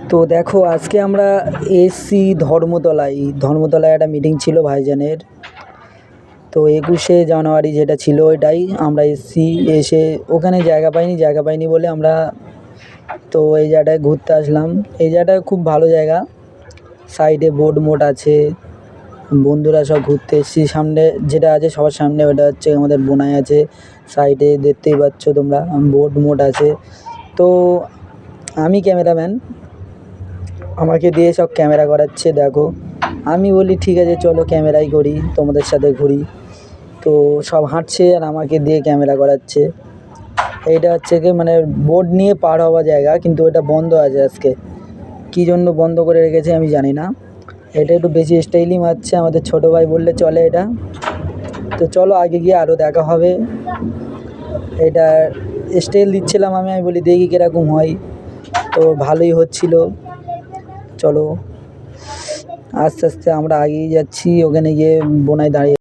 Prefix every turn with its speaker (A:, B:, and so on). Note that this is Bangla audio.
A: তো দেখো আজকে আমরা এসছি ধর্মতলায় একটা মিটিং ছিল ভাইজানের। তো 21শে জানুয়ারি যেটা ছিল ওইটাই আমরা এসছি। এসে ওখানে জায়গা পাইনি বলে আমরা তো এই জায়গাটায় ঘুরতে আসলাম। এই জায়গাটা খুব ভালো জায়গা, সাইডে বোট মোট আছে, বন্ধুরা সব ঘুরতে এসছি। সামনে যেটা আছে সবার সামনে ওটা হচ্ছে আমাদের বোনাই আছে, সাইডে দেখতেই পাচ্ছ তোমরা বোট মোট আছে। তো আমি ক্যামেরাম্যান, আমাকে দিয়ে সব ক্যামেরা করাচ্ছে। দেখো আমি বলি ঠিক আছে চলো ক্যামেরাই করি, তোমাদের সাথে ঘুরি। তো সব হাঁটছে আর আমাকে দিয়ে ক্যামেরা করাচ্ছে। এইটা হচ্ছে কি মানে বোট নিয়ে পার হওয়া জায়গা, কিন্তু ওটা বন্ধ আছে আজকে। কী জন্য বন্ধ করে রেখেছে আমি জানি না। এটা একটু বেশি স্টাইলই মারছে, আমাদের ছোটো ভাই বললে চলে এটা। তো চলো আগে গিয়ে আরও দেখা হবে। এটা স্টাইল দিচ্ছিলাম আমি বলি দেখি কীরকম হয়। তো ভালোই হচ্ছিল। চলো আস্তে আস্তে আমরা এগিয়ে যাচ্ছি, ওখানে গিয়ে বোনাই দাঁড়িয়ে